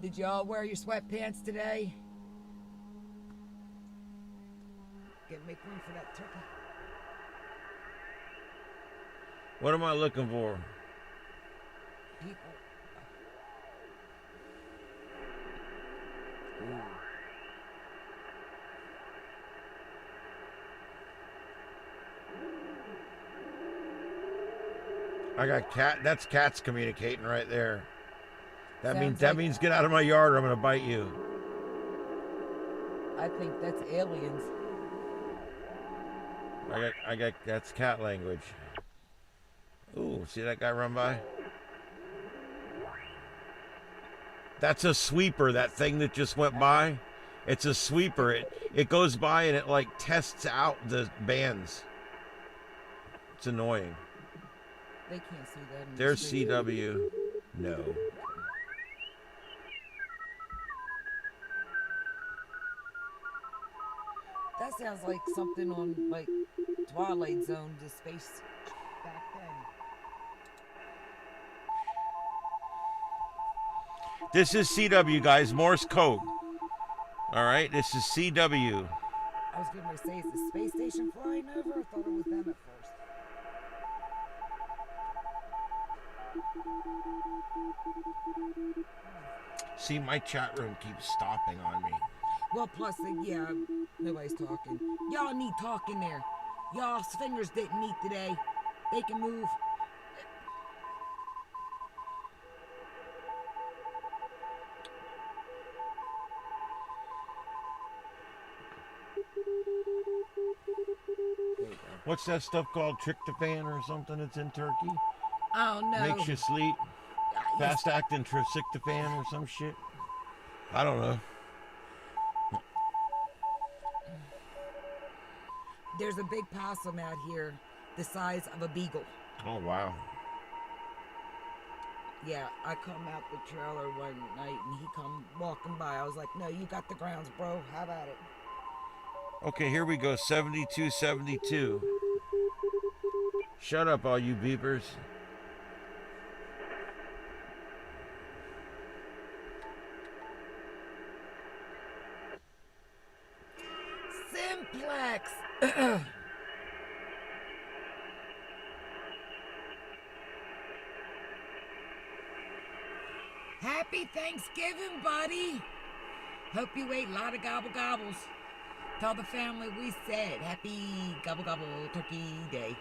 Did y'all wear your sweatpants today? Make room for that turkey. What am I looking for? People. Ooh. I got cat. That's cats communicating right there. That Sounds means like- get out of my yard or I'm gonna bite you. I think that's aliens. I got that's cat language. Ooh, see that guy run by? That's a sweeper, that thing that just went by. It's a sweeper. It goes by and it like tests out the bands. It's annoying. They can't see that. In the There's street. CW. No. That sounds like something on like Twilight Zone, the space back then. This is CW, guys. Morse code. All right, this is CW. I was going to say, is the space station flying over? I thought it was them at first. See, my chat room keeps stopping on me. Well, plus, yeah, nobody's talking. Y'all need talking there. Y'all's fingers didn't meet today. They can move. There you go. What's that stuff called? Tryptophan or something that's in turkey? Oh, no. Makes you sleep. Yes. Fast acting tryptophan or some shit. I don't know. There's a big possum out here the size of a beagle. Oh, wow. Yeah, I come out the trailer one night and he come walking by. I was like, no, you got the grounds, bro. How about it? Okay, here we go. 7272. Shut up, all you beepers. Simplex! Happy Thanksgiving, buddy! Hope you ate a lot of gobble gobbles. Tell the family we said happy gobble gobble turkey day.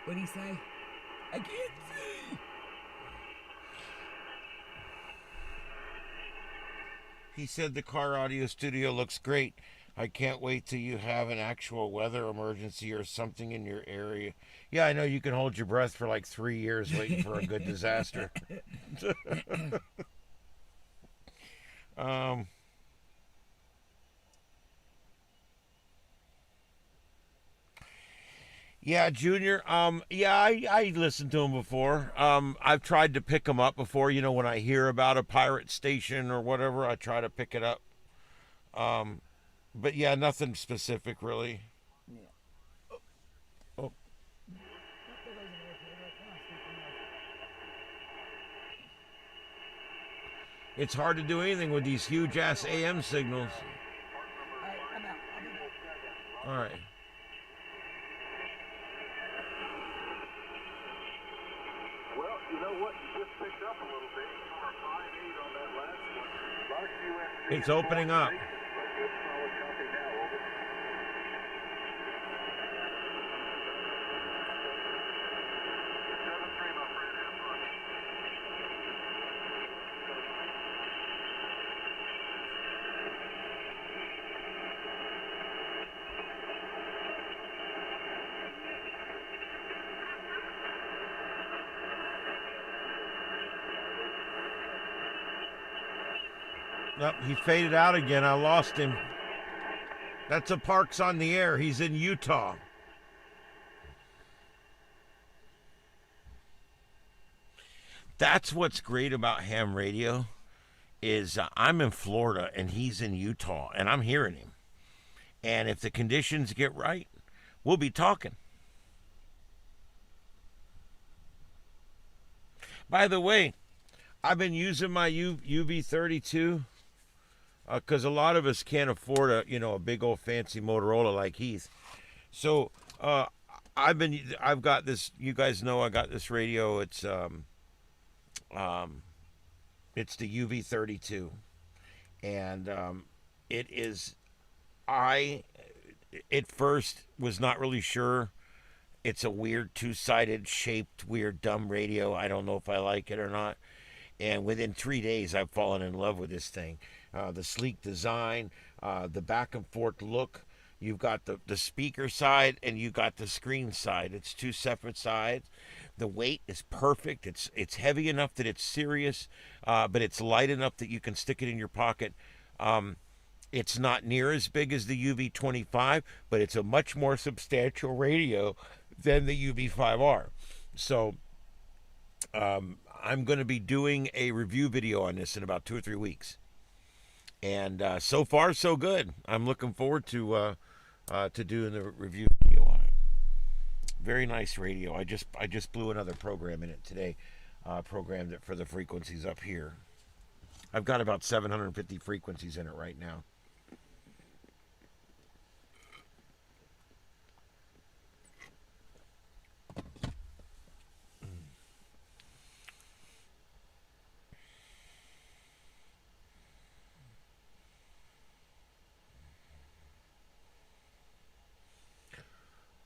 What'd he say? I can't see. He said the car audio studio looks great. I can't wait till you have an actual weather emergency or something in your area. Yeah, I know you can hold your breath for like 3 years waiting for a good disaster. Yeah, Junior. I listened to him before. I've tried to pick him up before. You know, when I hear about a pirate station or whatever, I try to pick it up. But yeah, nothing specific really. Oh. It's hard to do anything with these huge ass AM signals. Alright, I'm out. I'll be back. All right. Well, you know what? You just picked up a little bit. You were 5.8 on that last one. A lot of QFC It's opening up. Good solid copy now, over. 7-3, my friend. Have fun. Nope, he faded out again. I lost him. That's a Parks on the Air. He's in Utah. That's what's great about ham radio is I'm in Florida and he's in Utah and I'm hearing him. And if the conditions get right, we'll be talking. By the way, I've been using my UV32 because a lot of us can't afford a big old fancy Motorola like Heath. So I've got this. You guys know I got this radio. It's the UV32, and it is. I at first was not really sure. It's a weird two-sided shaped weird dumb radio. I don't know if I like it or not. And within 3 days, I've fallen in love with this thing. The sleek design, the back and forth look. You've got the speaker side and you got the screen side. It's two separate sides. The weight is perfect. It's heavy enough that it's serious, but it's light enough that you can stick it in your pocket. It's not near as big as the UV25, but it's a much more substantial radio than the UV5R. So I'm going to be doing a review video on this in about 2 or 3 weeks. And so far, so good. I'm looking forward to doing the review video on it. Very nice radio. I just blew another program in it today. Programmed it for the frequencies up here. I've got about 750 frequencies in it right now.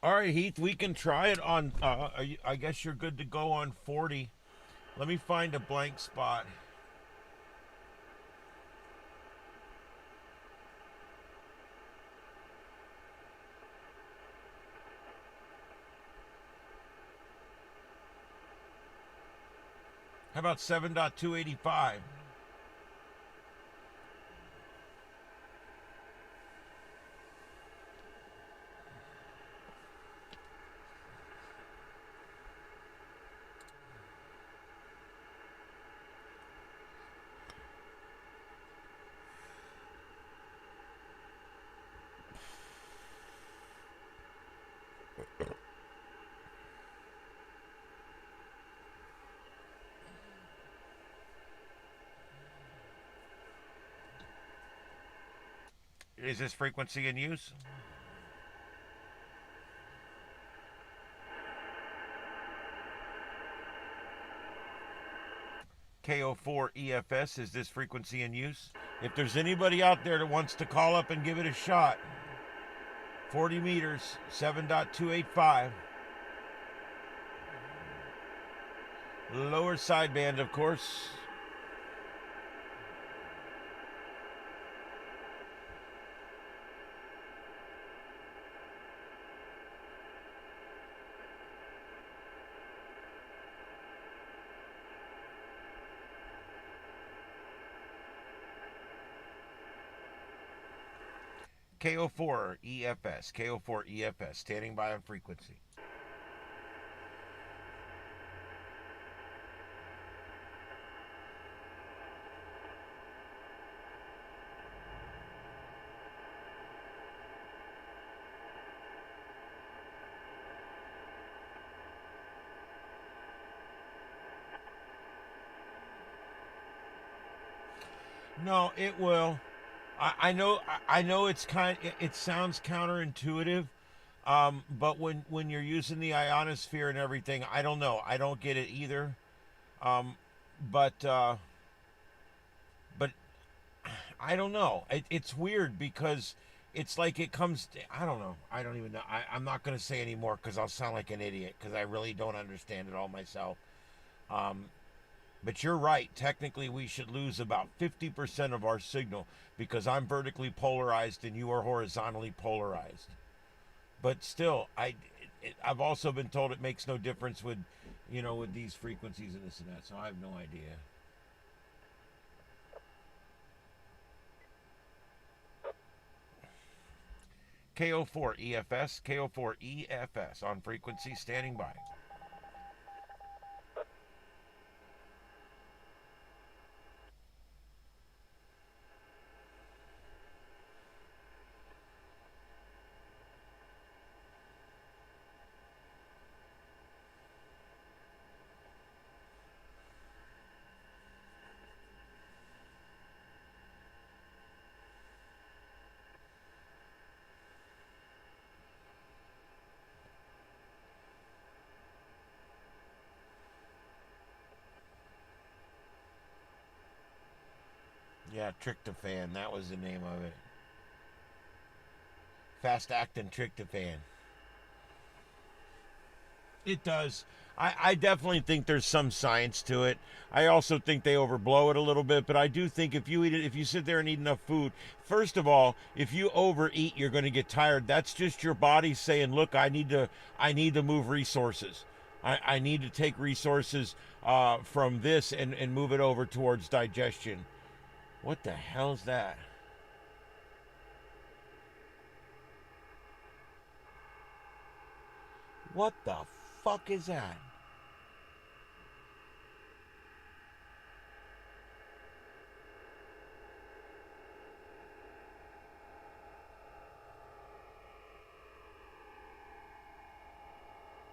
All right, Heath, we can try it on, I guess you're good to go on 40. Let me find a blank spot. How about 7.285? Is this frequency in use? KO4 EFS, is this frequency in use? If there's anybody out there that wants to call up and give it a shot, 40 meters, 7.285. Lower sideband, of course. KO4 EFS, KO4 EFS, standing by on frequency. No, it will. I know. I know it's it sounds counterintuitive, but when you're using the ionosphere and everything, I don't know. I don't get it either. Um, but I don't know. It's weird because it's like it comes. I don't know. I don't even know. I'm not going to say anymore because I'll sound like an idiot because I really don't understand it all myself. Um, But you're right. Technically, we should lose about 50% of our signal because I'm vertically polarized and you are horizontally polarized. But still, I've also been told it makes no difference with, with these frequencies and this and that. So I have no idea. KO4 EFS, KO4 EFS on frequency, standing by. Yeah, tryptophan, that was the name of it. Fast acting tryptophan. It does. I definitely think there's some science to it. I also think they overblow it a little bit, but I do think if you eat it, if you sit there and eat enough food, first of all, if you overeat, you're going to get tired. That's just your body saying, "Look, I need to move resources. I need to take resources from this and move it over towards digestion." What the hell's that? What the fuck is that?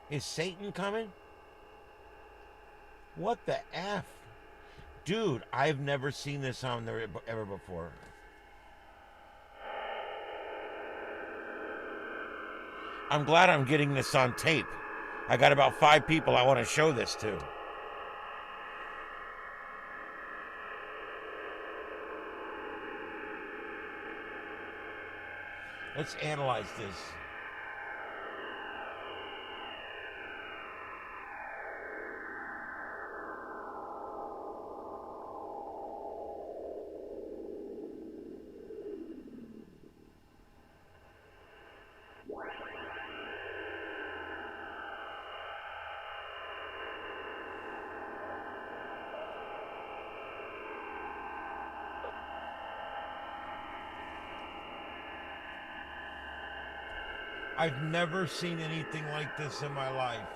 Is Satan coming? What the F? Dude, I've never seen this on there ever before. I'm glad I'm getting this on tape. I got about 5 people I want to show this to. Let's analyze this. I've never seen anything like this in my life.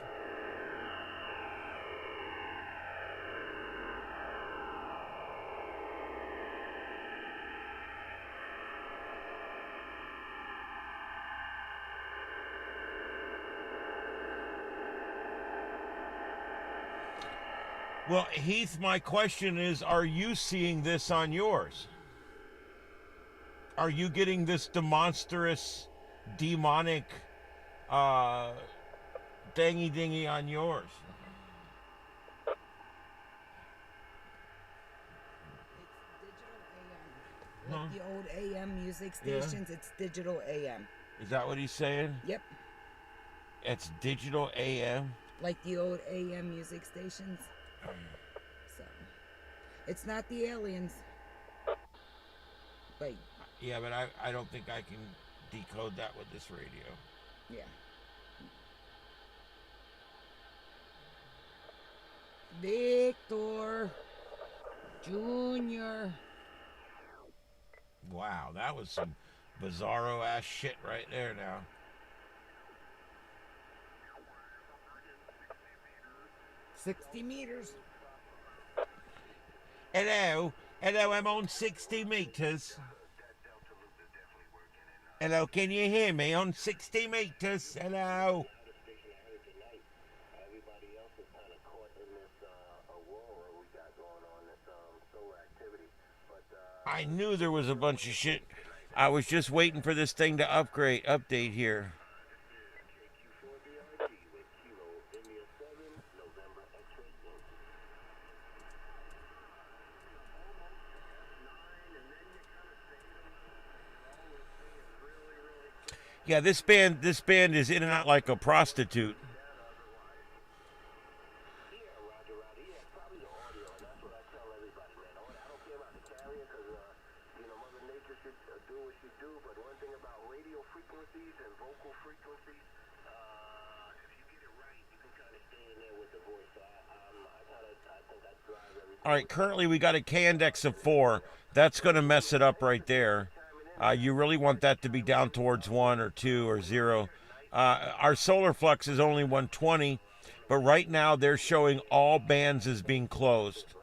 Well, Heath, my question is, are you seeing this on yours? Are you getting this demonstrous, demonic, dingy dingy on yours? It's digital AM. Like the old AM music Yeah. stations, it's digital AM. Is that what he's saying? Yep. It's digital AM. Like the old AM music stations. So, it's not the aliens. But, Yeah, but I don't think I can decode that with this radio. yeah. Victor Jr. Wow, that was some bizarro ass shit right there now. $60 meters. Hello, I'm on 60 meters. Hello, can you hear me on 60 meters? Hello. Everybody else is kind of caught in this aurora we got going on, this solar activity. But I knew there was a bunch of shit. I was just waiting for this thing to update here. KQ4BRG with Kilo India 7, November X-ray Yankee. Yeah, this band is in and out like a prostitute. All right, currently we got a K index of 4. That's going to mess it up right there. You really want that to be down towards 1 or 2 or 0. Our solar flux is only 120, but right now they're showing all bands as being closed.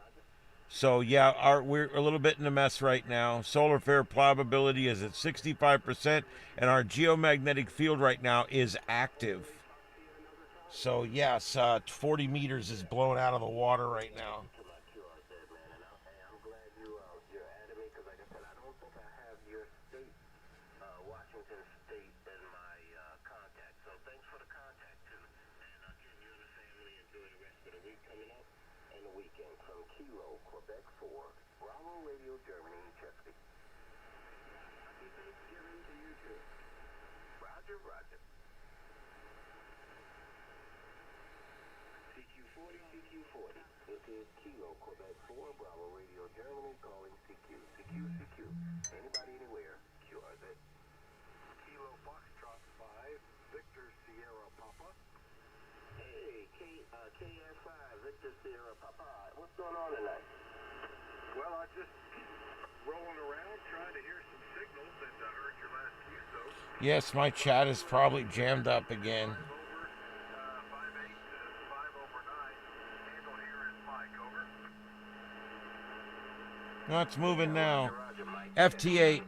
So yeah, we're a little bit in a mess right now. Solar flare probability is at 65%, and our geomagnetic field right now is active. So yes, 40 meters is blown out of the water right now. Washington State as my contact. So thanks for the contact, too. And again, you and the family enjoy the rest of the week coming up and the weekend. From Kilo, Quebec 4, Bravo Radio, Germany, Chesky. Happy Thanksgiving to you, too. Roger, roger. CQ40, CQ40. This is Kilo, Quebec 4, Bravo Radio, Germany, calling CQ. CQ, CQ. Anybody, anywhere, QRZ. Kilo Foxtrot 5, Victor Sierra Papa. Hey, KF5, Victor Sierra Papa. What's going on tonight? Well, I just rolling around trying to hear some signals and I heard your last cue, so. Yes, my chat is probably jammed up again. 5 over, 5 8 to 5 over 9. Handle here is Mike, over. No, it's moving now. FT8.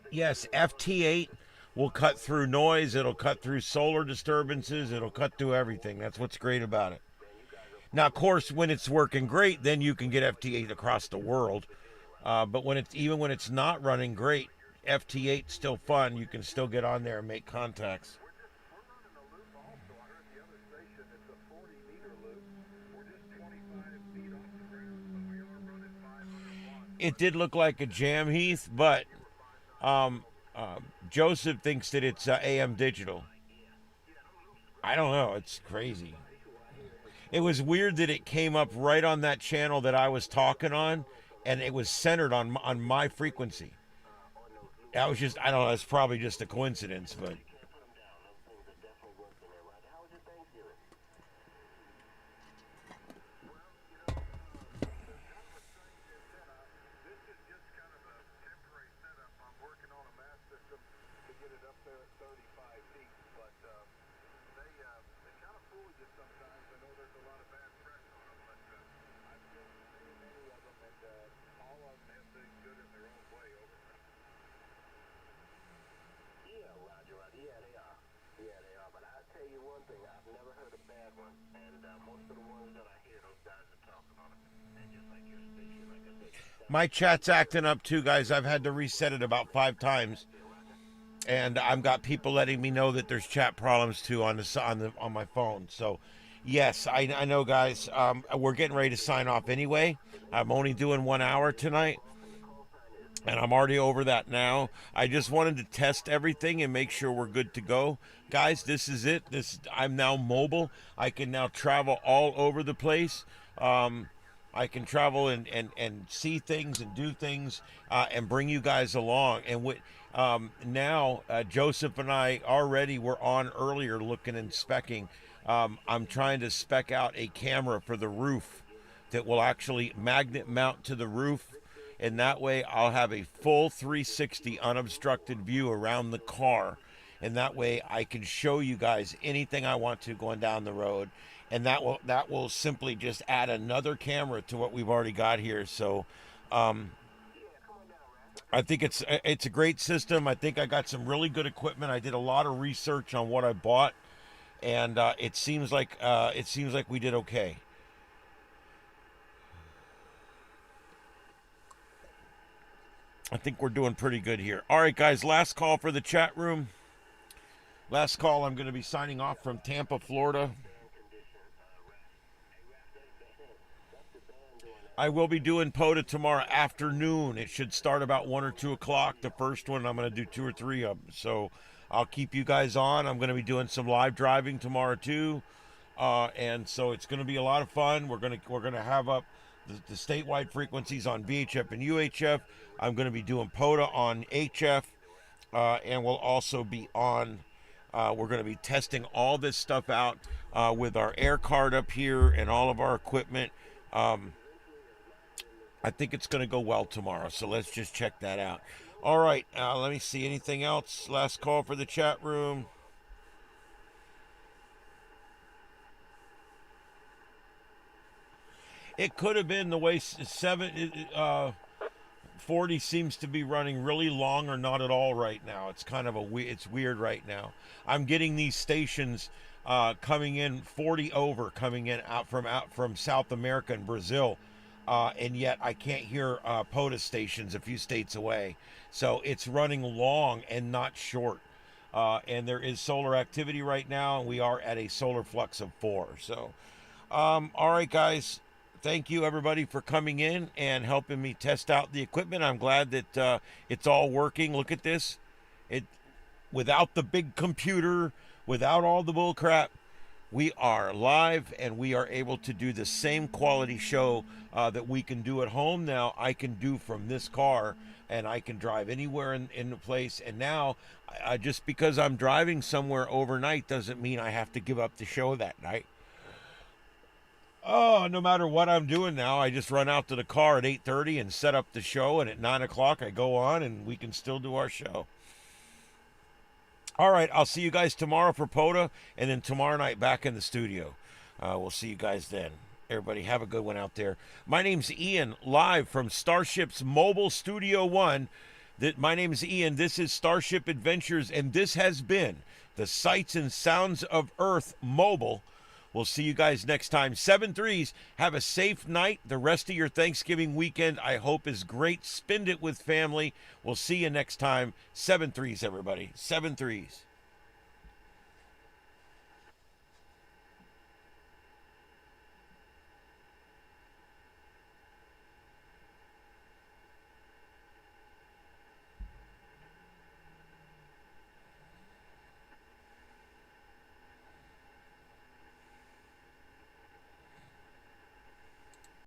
Yes, FT8 will cut through noise. It'll cut through solar disturbances. It'll cut through everything. That's what's great about it. Now, of course, when it's working great, then you can get FT8 across the world. But when it's not running great, FT8's still fun. You can still get on there and make contacts. We're running a loop also. I heard the other station, it's a 40-meter loop. We're just 25 feet off the ground, so we are running 500 watts. It did look like a jam, Heath, but Joseph thinks that it's AM digital. I don't know. It's crazy. It was weird that it came up right on that channel that I was talking on, and it was centered on my frequency. That was just, I don't know, it's probably just a coincidence, but. My chat's acting up too, guys. I've had to reset it about 5 times, and I've got people letting me know that there's chat problems too on on my phone. So, yes, I know, guys. We're getting ready to sign off anyway. I'm only doing 1 hour tonight, and I'm already over that now. I just wanted to test everything and make sure we're good to go. Guys, this is it. I'm now mobile. I can now travel all over the place. I can travel and see things and do things and bring you guys along. And now Joseph and I already were on earlier looking and specking. I'm trying to spec out a camera for the roof that will actually magnet mount to the roof. And that way I'll have a full 360 unobstructed view around the car. And that way I can show you guys anything I want to going down the road. And that will simply just add another camera to what we've already got here. So I think it's a great system. I think I got some really good equipment. I did a lot of research on what I bought, and it seems like we did okay. I think we're doing pretty good here. All right, guys, last call for the chat room. Last call. I'm going to be signing off from Tampa, Florida. I will be doing POTA tomorrow afternoon. It should start about 1 or 2 o'clock. The first one, I'm going to do 2 or 3 of them. So I'll keep you guys on. I'm going to be doing some live driving tomorrow too, and so it's going to be a lot of fun. We're going to have up the statewide frequencies on VHF and UHF. I'm going to be doing POTA on HF, and we'll also be on. We're going to be testing all this stuff out with our air card up here and all of our equipment. I think it's going to go well tomorrow, so let's just check that out. All right, let me see. Anything else? Last call for the chat room. It could have been the way 40 seems to be running really long or not at all right now. It's kind of it's weird right now. I'm getting these stations coming in 40 over, coming in out from South America and Brazil. And yet I can't hear POTA stations a few states away. So it's running long and not short. And there is solar activity right now, and we are at a solar flux of 4. So, all right, guys. Thank you, everybody, for coming in and helping me test out the equipment. I'm glad that it's all working. Look at this. Without the big computer, without all the bull crap, we are live and we are able to do the same quality show that we can do at home now. I can do from this car, and I can drive anywhere in the place. And now, just because I'm driving somewhere overnight doesn't mean I have to give up the show that night. Oh, no matter what I'm doing now, I just run out to the car at 8:30 and set up the show, and at 9 o'clock I go on and we can still do our show. All right, I'll see you guys tomorrow for POTA, and then tomorrow night back in the studio. We'll see you guys then. Everybody have a good one out there. My name's Ian, live from Starship's Mobile Studio 1. My name is Ian. This is Starship Adventures, and this has been the Sights and Sounds of Earth Mobile. We'll see you guys next time. 7-3s. Have a safe night. The rest of your Thanksgiving weekend, I hope, is great. Spend it with family. We'll see you next time. 7-3s, everybody. 7-3s.